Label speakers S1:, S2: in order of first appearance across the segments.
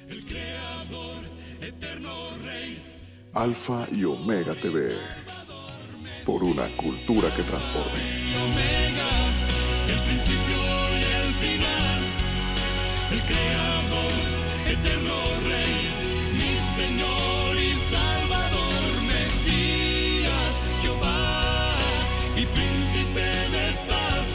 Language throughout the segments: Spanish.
S1: el Creador, eterno Rey.
S2: Alfa y Omega TV, por una cultura que transforme.
S1: Omega, el principio y el final, el Creador, eterno Rey, mi Señor y Salvador, Mesías, Jehová y Príncipe de paz,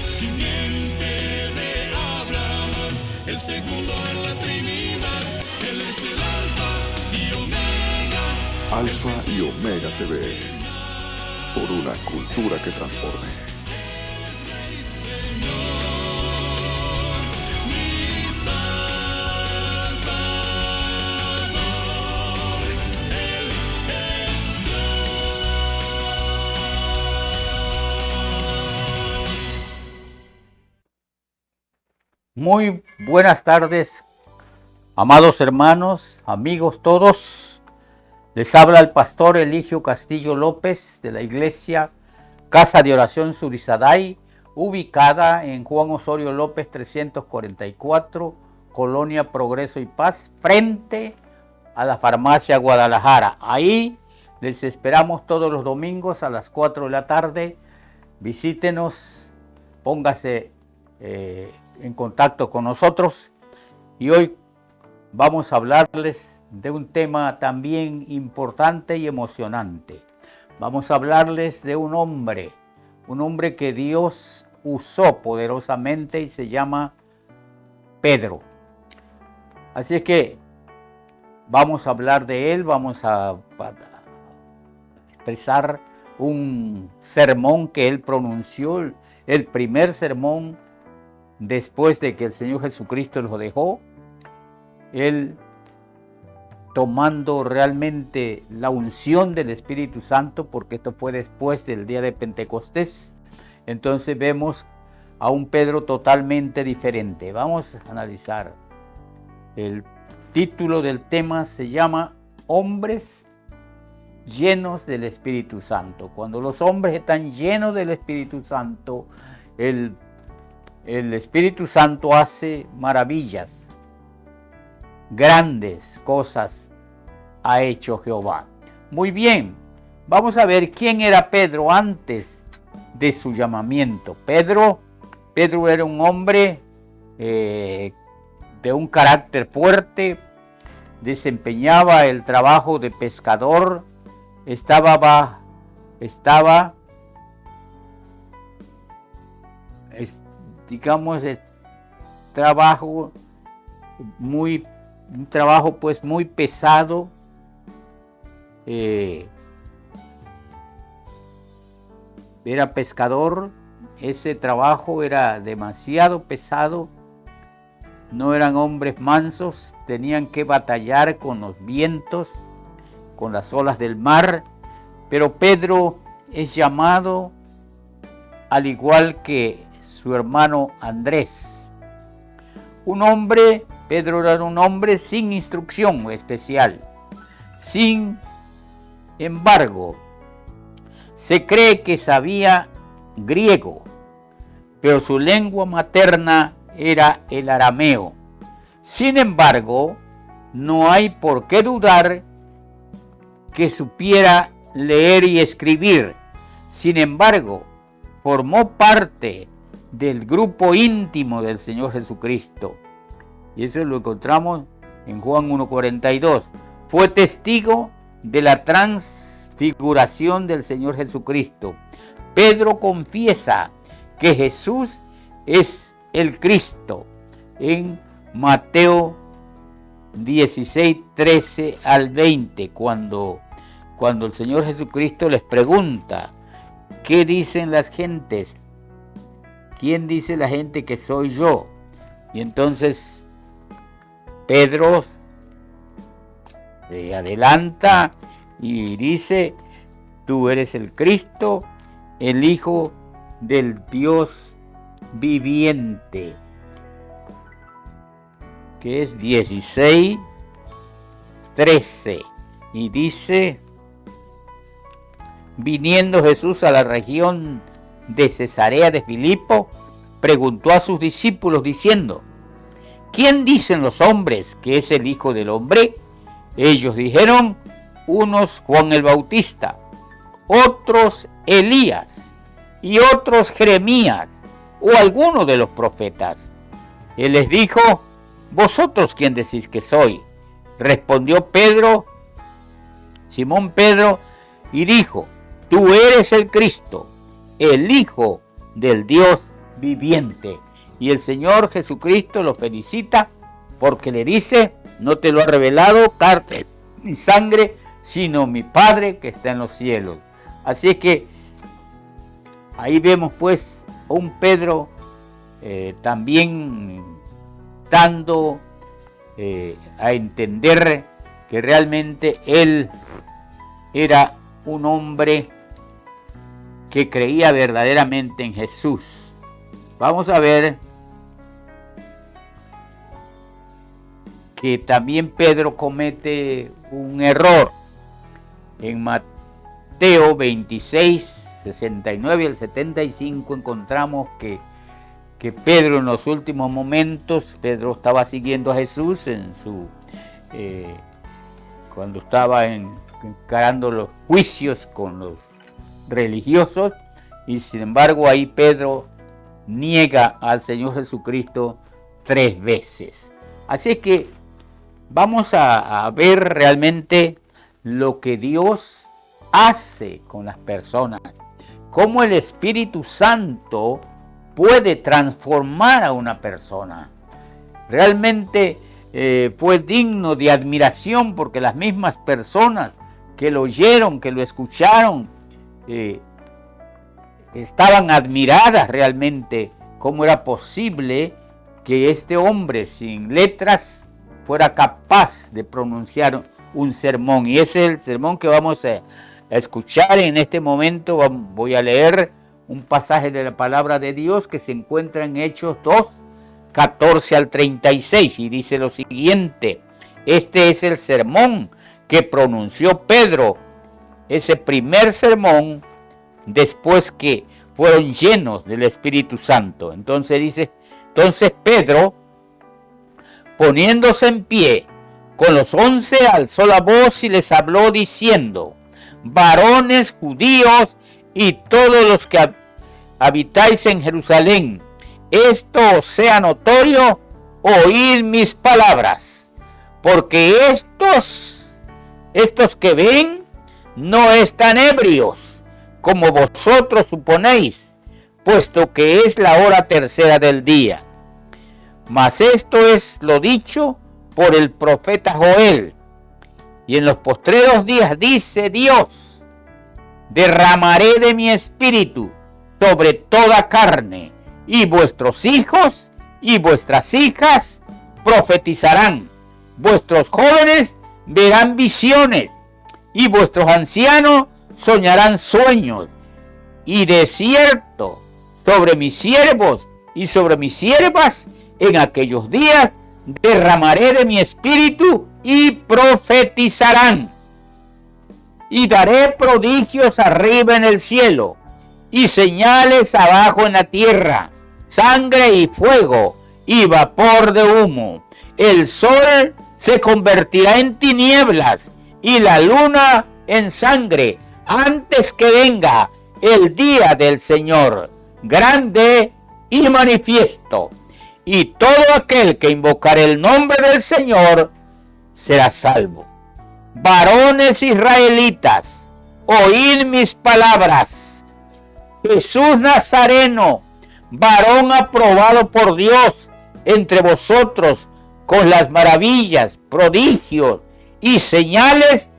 S1: simiente de Abraham, el segundo en la Trinidad, Él es el Alfa y Omega.
S2: Alfa y Omega TV, por una cultura que transforme.
S3: Muy buenas tardes, amados hermanos, amigos todos. Les habla el pastor Eligio Castillo López de la iglesia Casa de Oración Surizaday, ubicada en Juan Osorio López 344, Colonia Progreso y Paz, frente a la farmacia Guadalajara. Ahí les esperamos todos los domingos a las 4 de la tarde. Visítenos, póngase en contacto con nosotros, y hoy vamos a hablarles de un tema también importante y emocionante. Vamos a hablarles de un hombre que Dios usó poderosamente y se llama Pedro. Así es que vamos a hablar de él, vamos a expresar un sermón que él pronunció, el primer sermón después de que el Señor Jesucristo lo dejó, él tomando realmente la unción del Espíritu Santo, porque esto fue después del día de Pentecostés. Entonces vemos a un Pedro totalmente diferente. Vamos a analizar. El título del tema se llama Hombres llenos del Espíritu Santo. Cuando los hombres están llenos del Espíritu Santo, el Espíritu Santo hace maravillas, grandes cosas ha hecho Jehová. Muy bien, vamos a ver quién era Pedro antes de su llamamiento. Pedro era un hombre de un carácter fuerte, desempeñaba el trabajo de pescador, digamos, un trabajo pues muy pesado. Era pescador, ese trabajo era demasiado pesado, no eran hombres mansos, tenían que batallar con los vientos, con las olas del mar, pero Pedro es llamado al igual que su hermano Andrés. Pedro era un hombre sin instrucción especial. Sin embargo, se cree que sabía griego, pero su lengua materna era el arameo. Sin embargo, no hay por qué dudar que supiera leer y escribir. Sin embargo, formó parte del grupo íntimo del Señor Jesucristo. Y eso lo encontramos en Juan 1:42. Fue testigo de la transfiguración del Señor Jesucristo. Pedro confiesa que Jesús es el Cristo en Mateo 16:13 al 20, cuando el Señor Jesucristo les pregunta: ¿qué dicen las gentes? ¿Quién dice la gente que soy yo? Y entonces Pedro se adelanta y dice: tú eres el Cristo, el Hijo del Dios viviente. Que es 16:13. Y dice: viniendo Jesús a la región de Cesarea de Filipo, preguntó a sus discípulos diciendo: ¿quién dicen los hombres que es el Hijo del Hombre? Ellos dijeron, unos Juan el Bautista, otros Elías y otros Jeremías o alguno de los profetas. Él les dijo, ¿vosotros quién decís que soy? Respondió Pedro, Simón Pedro, y dijo, tú eres el Cristo, el Hijo del Dios viviente. Y el Señor Jesucristo lo felicita porque le dice, no te lo ha revelado carne ni sangre, sino mi Padre que está en los cielos. Así es que ahí vemos pues a un Pedro también dando a entender que realmente él era un hombre que creía verdaderamente en Jesús. Vamos a ver que también Pedro comete un error. En Mateo 26, 69 al 75 encontramos que Pedro en los últimos momentos, Pedro estaba siguiendo a Jesús en su cuando estaba encarando los juicios con los religiosos, y sin embargo ahí Pedro niega al Señor Jesucristo 3 veces. Así es que vamos a ver realmente lo que Dios hace con las personas, cómo el Espíritu Santo puede transformar a una persona. Realmente fue digno de admiración porque las mismas personas que lo oyeron, que lo escucharon, estaban admiradas realmente cómo era posible que este hombre sin letras fuera capaz de pronunciar un sermón. Y ese es el sermón que vamos a escuchar en este momento. Voy a leer un pasaje de la palabra de Dios que se encuentra en Hechos 2, 14 al 36, y dice lo siguiente: este es el sermón que pronunció Pedro, ese primer sermón después que fueron llenos del Espíritu Santo. Entonces dice, entonces Pedro, poniéndose en pie con los 11, alzó la voz y les habló diciendo: varones judíos y todos los que habitáis en Jerusalén, esto os sea notorio, oíd mis palabras, porque estos que ven no están ebrios, como vosotros suponéis, puesto que es la hora tercera del día. Mas esto es lo dicho por el profeta Joel. Y en los postreros días dice Dios: derramaré de mi espíritu sobre toda carne, y vuestros hijos y vuestras hijas profetizarán, vuestros jóvenes verán visiones, y vuestros ancianos soñarán sueños. Y de cierto, sobre mis siervos y sobre mis siervas en aquellos días derramaré de mi espíritu y profetizarán. Y daré prodigios arriba en el cielo y señales abajo en la tierra, sangre y fuego y vapor de humo. El sol se convertirá en tinieblas y la luna en sangre antes que venga el día del Señor, grande y manifiesto. Y todo aquel que invocare el nombre del Señor será salvo. Varones israelitas, oíd mis palabras. Jesús Nazareno, varón aprobado por Dios entre vosotros, con las maravillas, prodigios y señales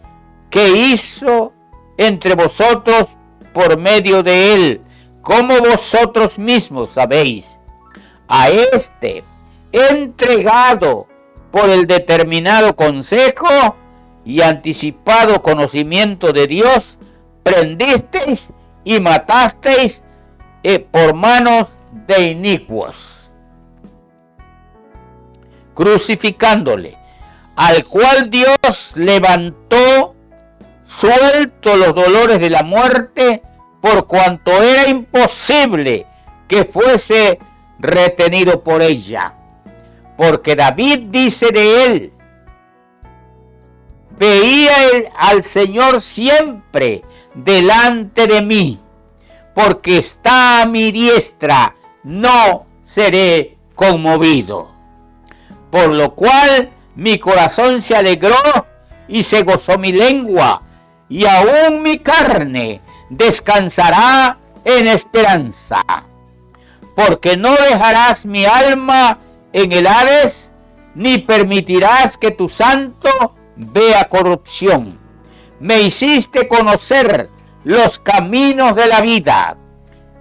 S3: que hizo entre vosotros por medio de él, como vosotros mismos sabéis. A este, entregado por el determinado consejo y anticipado conocimiento de Dios, prendisteis y matasteis por manos de inicuos, crucificándole, al cual Dios levantó suelto los dolores de la muerte, por cuanto era imposible que fuese retenido por ella. Porque David dice de él: veía al Señor siempre delante de mí, porque está a mi diestra, no seré conmovido. Por lo cual mi corazón se alegró y se gozó mi lengua, y aún mi carne descansará en esperanza. Porque no dejarás mi alma en el Hades, ni permitirás que tu santo vea corrupción. Me hiciste conocer los caminos de la vida.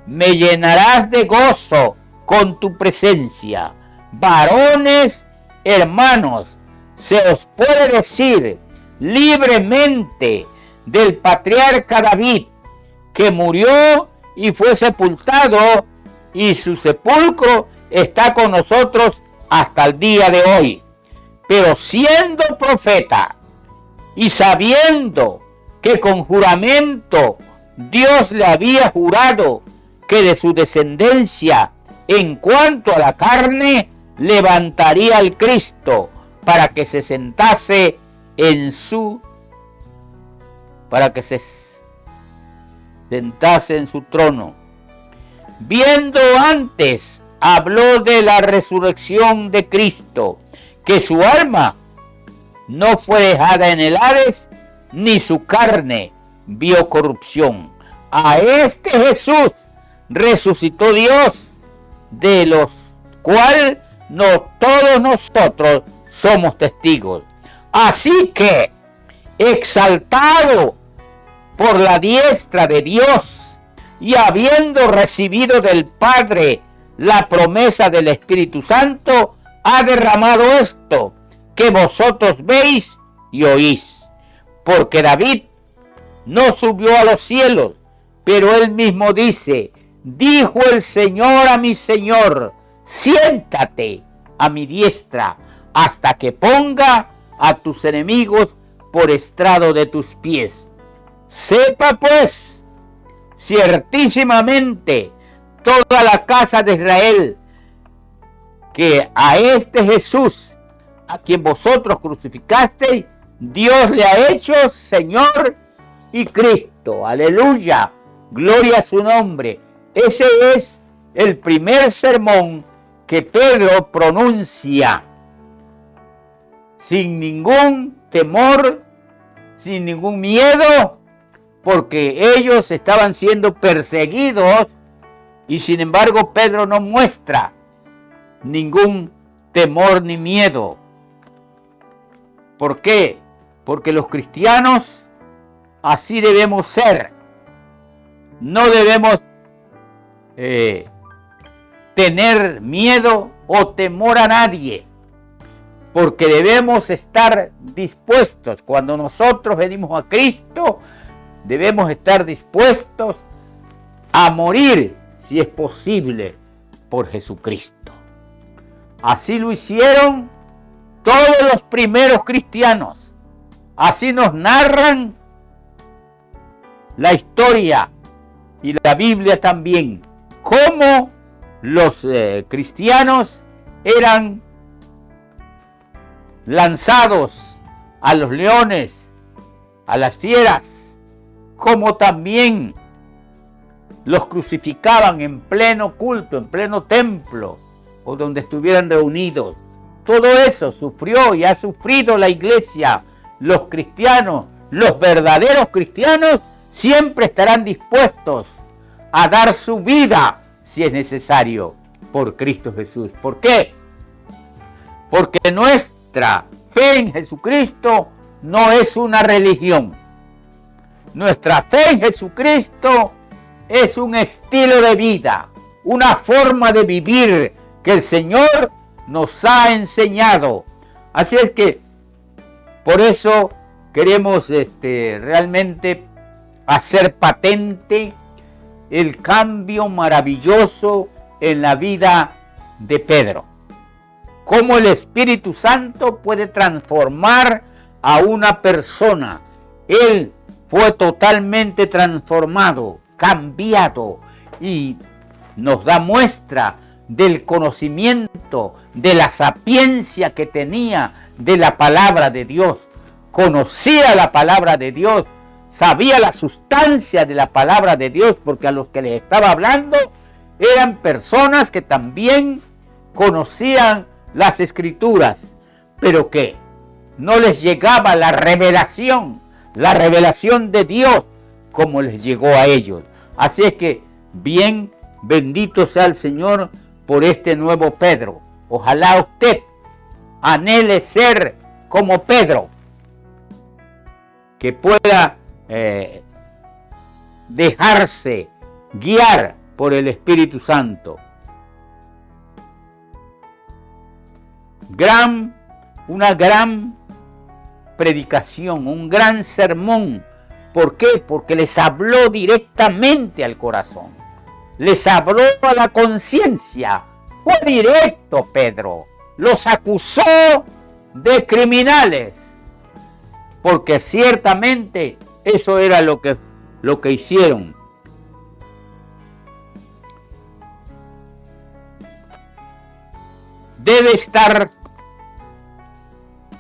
S3: Me llenarás de gozo con tu presencia. Varones, hermanos, se os puede decir libremente del patriarca David, que murió y fue sepultado, y su sepulcro está con nosotros hasta el día de hoy. Pero siendo profeta y sabiendo que con juramento Dios le había jurado que de su descendencia, en cuanto a la carne, levantaría al Cristo para que se sentase en su trono. Viendo antes, habló de la resurrección de Cristo, que su alma no fue dejada en el Hades, ni su carne vio corrupción. A este Jesús resucitó Dios, de los cuales no todos nosotros somos testigos. Así que, exaltado por la diestra de Dios, y habiendo recibido del Padre la promesa del Espíritu Santo, ha derramado esto que vosotros veis y oís. Porque David no subió a los cielos, pero él mismo dice: dijo el Señor a mi Señor, siéntate a mi diestra, hasta que ponga a tus enemigos por estrado de tus pies. Sepa pues ciertísimamente toda la casa de Israel, que a este Jesús, a quien vosotros crucificasteis, Dios le ha hecho Señor y Cristo. Aleluya, gloria a su nombre. Ese es el primer sermón que Pedro pronuncia sin ningún temor, sin ningún miedo, porque ellos estaban siendo perseguidos, y sin embargo Pedro no muestra ningún temor ni miedo. ¿Por qué? Porque los cristianos así debemos ser. No debemos tener miedo o temor a nadie, porque debemos estar dispuestos. Cuando nosotros venimos a Cristo, debemos estar dispuestos a morir, si es posible, por Jesucristo. Así lo hicieron todos los primeros cristianos. Así nos narran la historia y la Biblia también, cómo los cristianos eran lanzados a los leones, a las fieras, como también los crucificaban en pleno culto, en pleno templo, o donde estuvieran reunidos. Todo eso sufrió y ha sufrido la iglesia. Los cristianos, los verdaderos cristianos, siempre estarán dispuestos a dar su vida, si es necesario, por Cristo Jesús. ¿Por qué? Porque nuestra fe en Jesucristo no es una religión. Nuestra fe en Jesucristo es un estilo de vida, una forma de vivir que el Señor nos ha enseñado. Así es que por eso queremos realmente hacer patente el cambio maravilloso en la vida de Pedro. Cómo el Espíritu Santo puede transformar a una persona. Él fue totalmente transformado, cambiado, y nos da muestra del conocimiento, de la sapiencia que tenía de la palabra de Dios. Conocía la palabra de Dios, sabía la sustancia de la palabra de Dios, porque a los que les estaba hablando eran personas que también conocían las Escrituras, pero que no les llegaba la revelación de Dios como les llegó a ellos. Así es que bien, bendito sea el Señor por este nuevo Pedro. Ojalá usted anhele ser como Pedro, que pueda dejarse guiar por el Espíritu Santo. Una gran predicación, un gran sermón. ¿Por qué? Porque les habló directamente al corazón. Les habló a la conciencia. Fue directo Pedro. Los acusó de criminales. Porque ciertamente eso era lo que hicieron.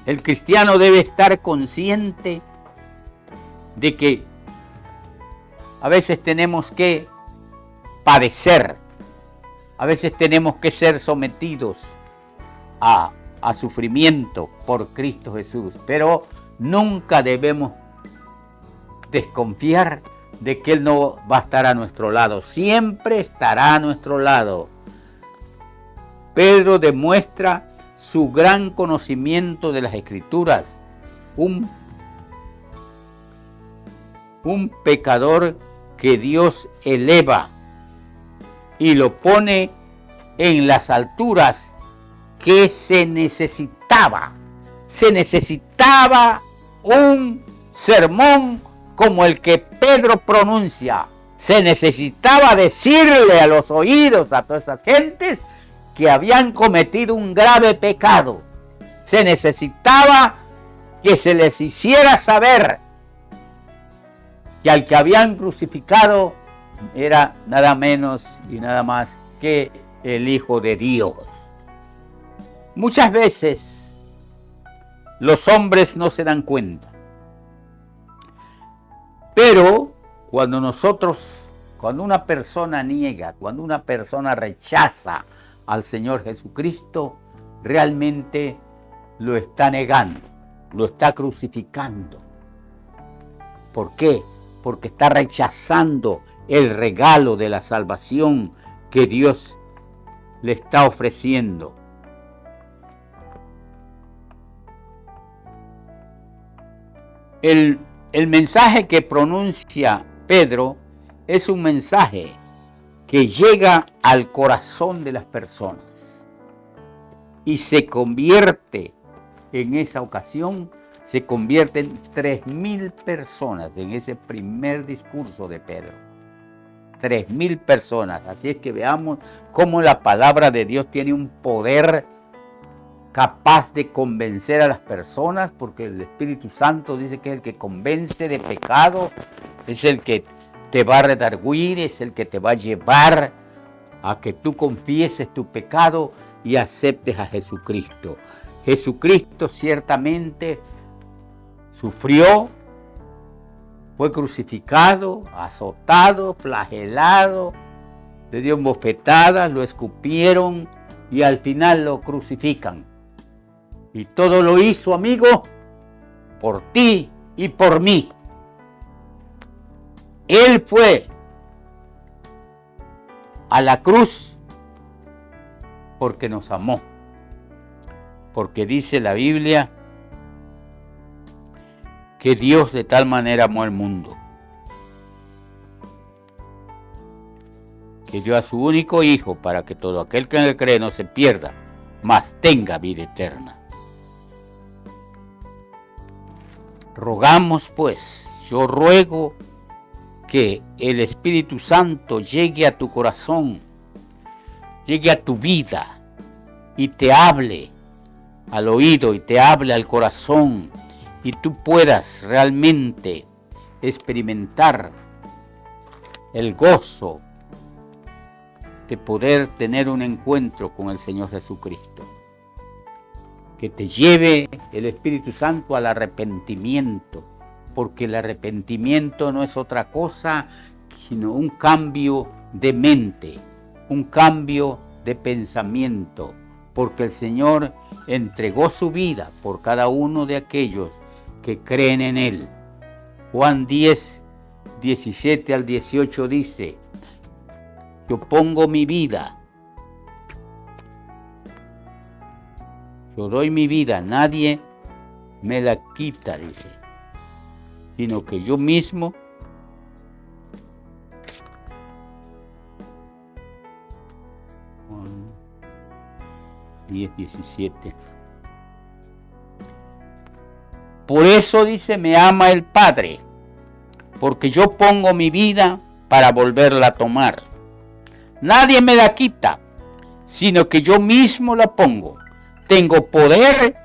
S3: El cristiano debe estar consciente de que a veces tenemos que padecer, a veces tenemos que ser sometidos a sufrimiento por Cristo Jesús, pero nunca debemos desconfiar de que Él no va a estar a nuestro lado, siempre estará a nuestro lado. Pedro demuestra su gran conocimiento de las Escrituras, un pecador que Dios eleva y lo pone en las alturas que se necesitaba. Se necesitaba un sermón como el que Pedro pronuncia. Se necesitaba decirle a los oídos a todas esas gentes que habían cometido un grave pecado. Se necesitaba que se les hiciera saber que al que habían crucificado era nada menos y nada más que el Hijo de Dios. Muchas veces los hombres no se dan cuenta, pero cuando una persona niega, cuando una persona rechaza al Señor Jesucristo, realmente lo está negando, lo está crucificando. ¿Por qué? Porque está rechazando el regalo de la salvación que Dios le está ofreciendo. El mensaje que pronuncia Pedro es un mensaje que llega al corazón de las personas y se convierte en esa ocasión, se convierten 3.000 personas en ese primer discurso de Pedro. 3.000 personas. Así es que veamos cómo la palabra de Dios tiene un poder capaz de convencer a las personas, porque el Espíritu Santo dice que es el que convence de pecado, es el que te va a redarguir, es el que te va a llevar a que tú confieses tu pecado y aceptes a Jesucristo. Jesucristo ciertamente sufrió, fue crucificado, azotado, flagelado, le dieron bofetadas, lo escupieron y al final lo crucifican. Y todo lo hizo, amigo, por ti y por mí. Él fue a la cruz porque nos amó. Porque dice la Biblia que Dios de tal manera amó al mundo que dio a su único Hijo para que todo aquel que en él cree no se pierda, mas tenga vida eterna. Rogamos pues, yo ruego que el Espíritu Santo llegue a tu corazón, llegue a tu vida y te hable al oído y te hable al corazón y tú puedas realmente experimentar el gozo de poder tener un encuentro con el Señor Jesucristo. Que te lleve el Espíritu Santo al arrepentimiento, porque el arrepentimiento no es otra cosa sino un cambio de mente, un cambio de pensamiento, porque el Señor entregó su vida por cada uno de aquellos que creen en Él. Juan 10, 17 al 18 dice: yo pongo mi vida, yo doy mi vida, nadie me la quita, dice, sino que yo mismo Juan 10, 17. Por eso dice, me ama el Padre, porque yo pongo mi vida para volverla a tomar. Nadie me la quita, sino que yo mismo la pongo. Tengo poder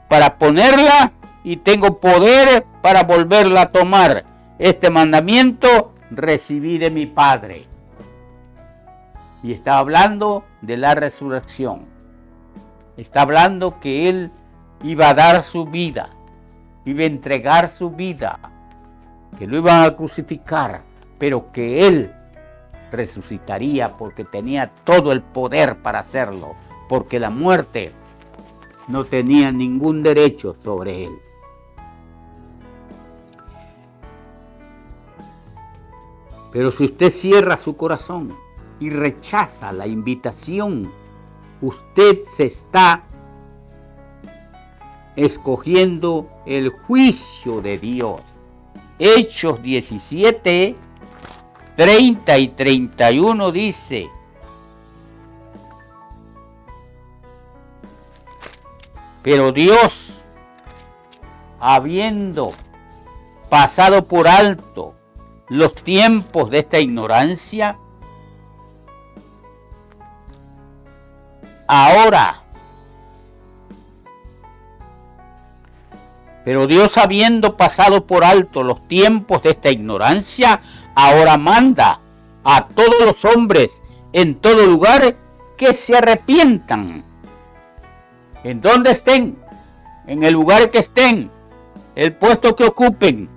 S3: para ponerla y tengo poder para volverla a tomar. Este mandamiento recibí de mi Padre. Y está hablando de la resurrección. Está hablando que Él iba a dar su vida, iba a entregar su vida, que lo iban a crucificar, pero que Él resucitaría porque tenía todo el poder para hacerlo, porque la muerte no tenía ningún derecho sobre Él. Pero si usted cierra su corazón y rechaza la invitación, usted se está escogiendo el juicio de Dios. Hechos 17, 30 y 31 dice: pero Dios, habiendo pasado por alto los tiempos de esta ignorancia, Pero Dios, habiendo pasado por alto los tiempos de esta ignorancia, ahora manda a todos los hombres en todo lugar que se arrepientan. En donde estén, en el lugar que estén, el puesto que ocupen,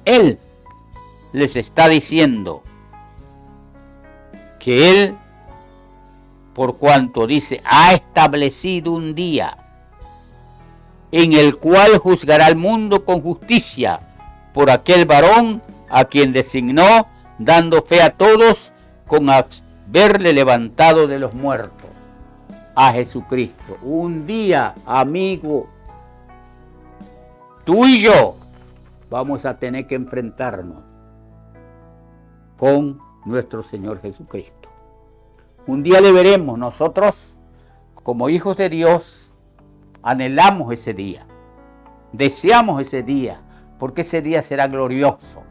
S3: Él les está diciendo que Él, por cuanto dice, ha establecido un día en el cual juzgará al mundo con justicia por aquel varón a quien designó, dando fe a todos con haberle levantado de los muertos, a Jesucristo. Un día, amigo, tú y yo vamos a tener que enfrentarnos con nuestro Señor Jesucristo. Un día le veremos. Nosotros, como hijos de Dios, anhelamos ese día, deseamos ese día, porque ese día será glorioso,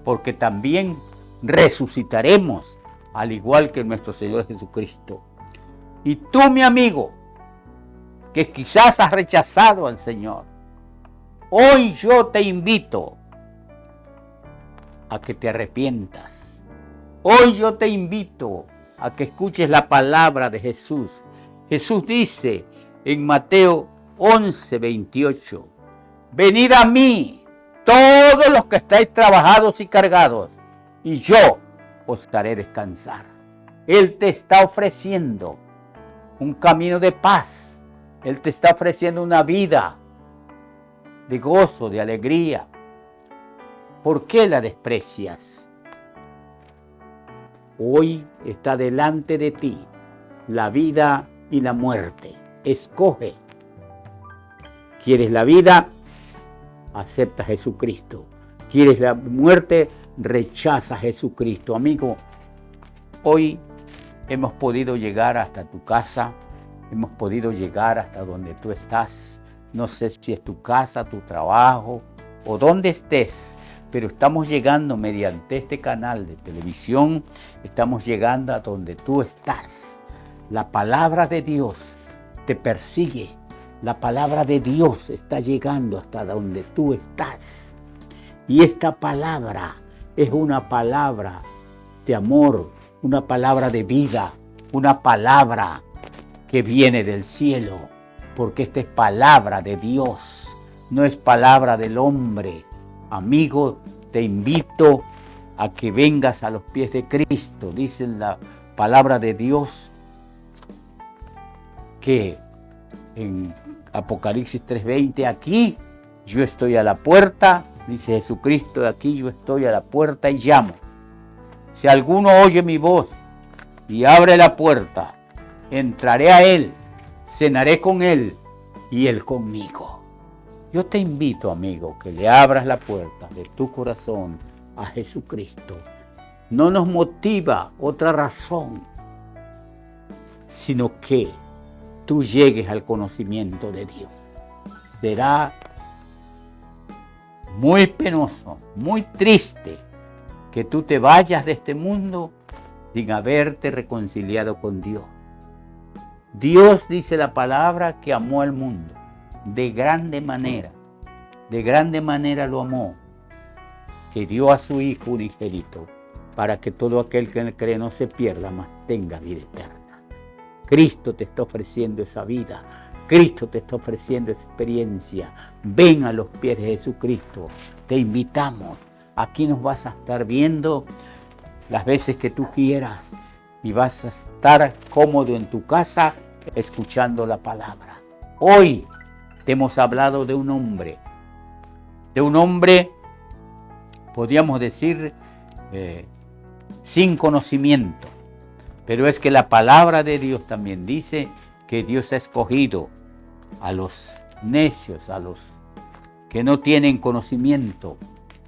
S3: porque también resucitaremos al igual que nuestro Señor Jesucristo. Y tú, mi amigo, que quizás has rechazado al Señor, hoy yo te invito a que te arrepientas. Hoy yo te invito a que escuches la palabra de Jesús. Jesús dice en Mateo 11, 28, venid a mí, todos los que estáis trabajados y cargados, y yo os haré descansar. Él te está ofreciendo un camino de paz. Él te está ofreciendo una vida de gozo, de alegría. ¿Por qué la desprecias? Hoy está delante de ti la vida y la muerte. Escoge. ¿Quieres la vida? Acepta a Jesucristo. ¿Quieres la muerte? Rechaza a Jesucristo. Amigo, hoy hemos podido llegar hasta tu casa. Hemos podido llegar hasta donde tú estás. No sé si es tu casa, tu trabajo o donde estés, pero estamos llegando mediante este canal de televisión. Estamos llegando a donde tú estás. La palabra de Dios te persigue. La palabra de Dios está llegando hasta donde tú estás. Y esta palabra es una palabra de amor, una palabra de vida, una palabra que viene del cielo, porque esta es palabra de Dios, no es palabra del hombre. Amigo, te invito a que vengas a los pies de Cristo. Dice la palabra de Dios que en Apocalipsis 3:20, aquí yo estoy a la puerta, dice Jesucristo, aquí yo estoy a la puerta y llamo. Si alguno oye mi voz y abre la puerta, entraré a él, cenaré con él y él conmigo. Yo te invito, amigo, que le abras la puerta de tu corazón a Jesucristo. No nos motiva otra razón, sino que tú llegues al conocimiento de Dios. Será muy penoso, muy triste que tú te vayas de este mundo sin haberte reconciliado con Dios. Dios, dice la palabra, que amó al mundo de grande manera lo amó, que dio a su Hijo unigénito, para que todo aquel que en él cree no se pierda, mas tenga vida eterna. Cristo te está ofreciendo esa vida, Cristo te está ofreciendo esa experiencia. Ven a los pies de Jesucristo, te invitamos. Aquí nos vas a estar viendo las veces que tú quieras y vas a estar cómodo en tu casa escuchando la palabra. Hoy te hemos hablado de un hombre, podríamos decir, sin conocimiento. Pero es que la palabra de Dios también dice que Dios ha escogido a los necios, a los que no tienen conocimiento,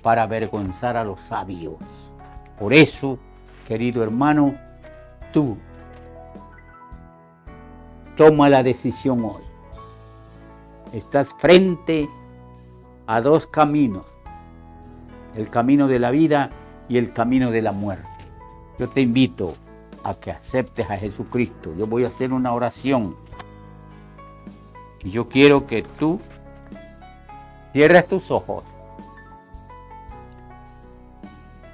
S3: para avergonzar a los sabios. Por eso, querido hermano, tú toma la decisión hoy. Estás frente a dos caminos, el camino de la vida y el camino de la muerte. Yo te invito a que aceptes a Jesucristo. Yo voy a hacer una oración y yo quiero que tú cierres tus ojos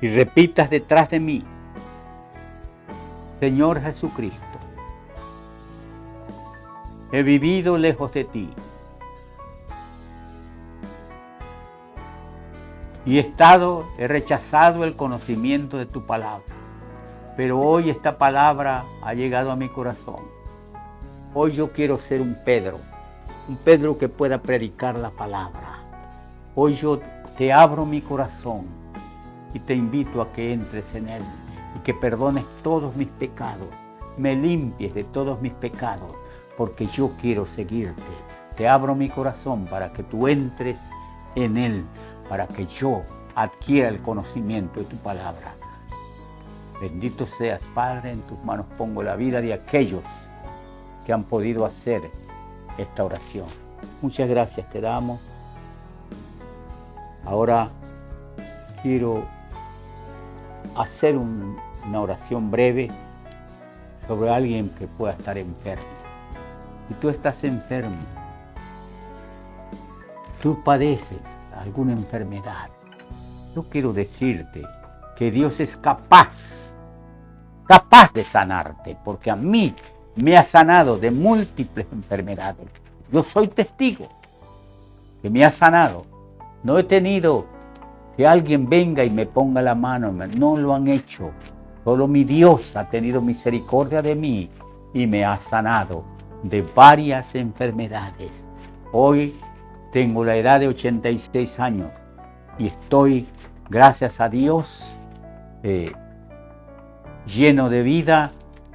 S3: y repitas detrás de mí: Señor Jesucristo, he vivido lejos de ti y he rechazado el conocimiento de tu palabra. Pero hoy esta palabra ha llegado a mi corazón. Hoy yo quiero ser un Pedro que pueda predicar la palabra. Hoy yo te abro mi corazón y te invito a que entres en él y que perdones todos mis pecados, me limpies de todos mis pecados, porque yo quiero seguirte. Te abro mi corazón para que tú entres en él, para que yo adquiera el conocimiento de tu palabra. Bendito seas, Padre, en tus manos pongo la vida de aquellos que han podido hacer esta oración. Muchas gracias te damos. Ahora quiero hacer una oración breve sobre alguien que pueda estar enfermo. Si tú estás enfermo, tú padeces alguna enfermedad, yo quiero decirte que Dios es capaz de sanarte, porque a mí me ha sanado de múltiples enfermedades. Yo soy testigo que me ha sanado. No he tenido que alguien venga y me ponga la mano, no lo han hecho. Solo mi Dios ha tenido misericordia de mí y me ha sanado de varias enfermedades. Hoy tengo la edad de 86 años y estoy, gracias a Dios, lleno de vida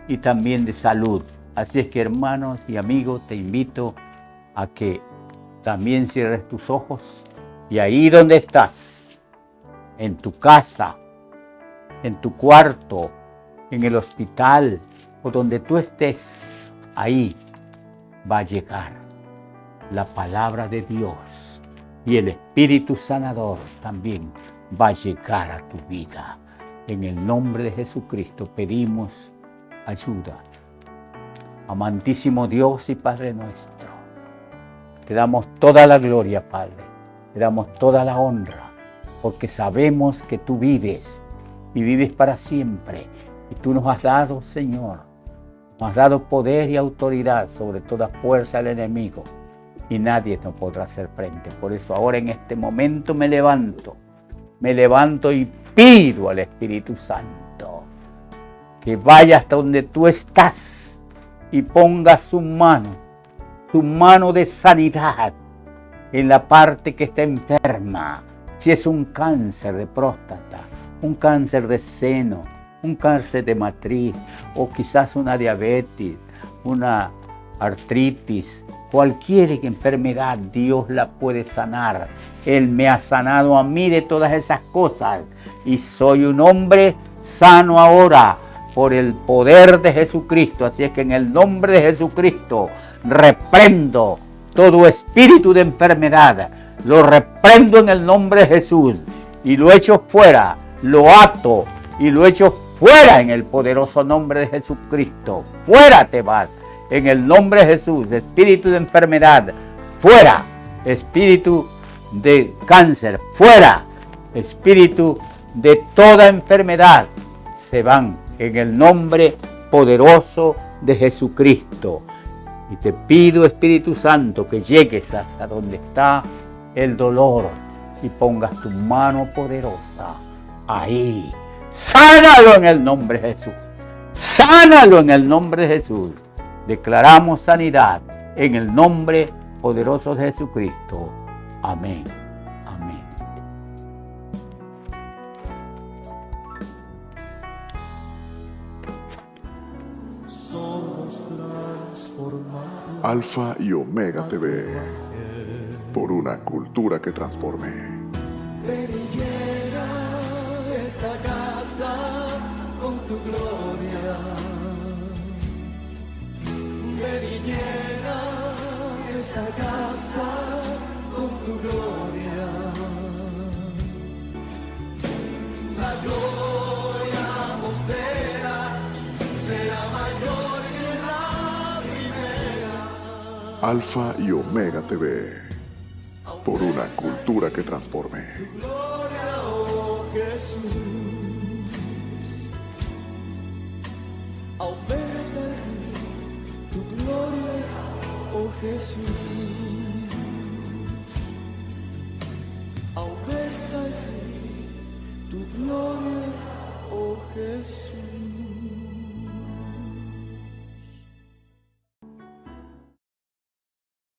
S3: y también de salud. Así es que, hermanos y amigos, te invito a que también cierres tus ojos y ahí donde estás, en tu casa, en tu cuarto, en el hospital o donde tú estés, ahí va a llegar la palabra de Dios y el Espíritu Sanador también va a llegar a tu vida. En el nombre de Jesucristo pedimos ayuda. Amantísimo Dios y Padre nuestro, te damos toda la gloria, Padre, te damos toda la honra, porque sabemos que tú vives y vives para siempre Y tú nos has dado, Señor, nos has dado poder y autoridad sobre toda fuerza del enemigo. Y nadie nos podrá hacer frente. Por eso ahora en este momento me levanto y pido al Espíritu Santo que vaya hasta donde tú estás y ponga su mano de sanidad en la parte que está enferma. Si es un cáncer de próstata, un cáncer de seno, un cáncer de matriz, o quizás una diabetes, una artritis, cualquier enfermedad, Dios la puede sanar. Él me ha sanado a mí de todas esas cosas y soy un hombre sano ahora por el poder de Jesucristo. Así es que en el nombre de Jesucristo reprendo todo espíritu de enfermedad. Lo reprendo en el nombre de Jesús y lo echo fuera, lo ato y lo echo fuera en el poderoso nombre de Jesucristo. Fuera te vas. En el nombre de Jesús, espíritu de enfermedad, fuera. Espíritu de cáncer, fuera. Espíritu de toda enfermedad, se van en el nombre poderoso de Jesucristo. Y te pido, Espíritu Santo, que llegues hasta donde está el dolor y pongas tu mano poderosa ahí. Sánalo en el nombre de Jesús. Sánalo en el nombre de Jesús. Declaramos sanidad en el nombre poderoso de Jesucristo. Amén. Amén.
S2: Alfa y Omega TV. Por una cultura que transforme.
S4: Ven y llena esta casa con tu gloria. Ven y llena esta casa con tu gloria. La gloria postrera será mayor que la primera.
S2: Alfa y Omega TV. Por una cultura que transforme.
S4: Gloria, oh Jesús. Aumenta en mí tu gloria, oh Jesús. Aumenta en mí tu gloria, oh Jesús.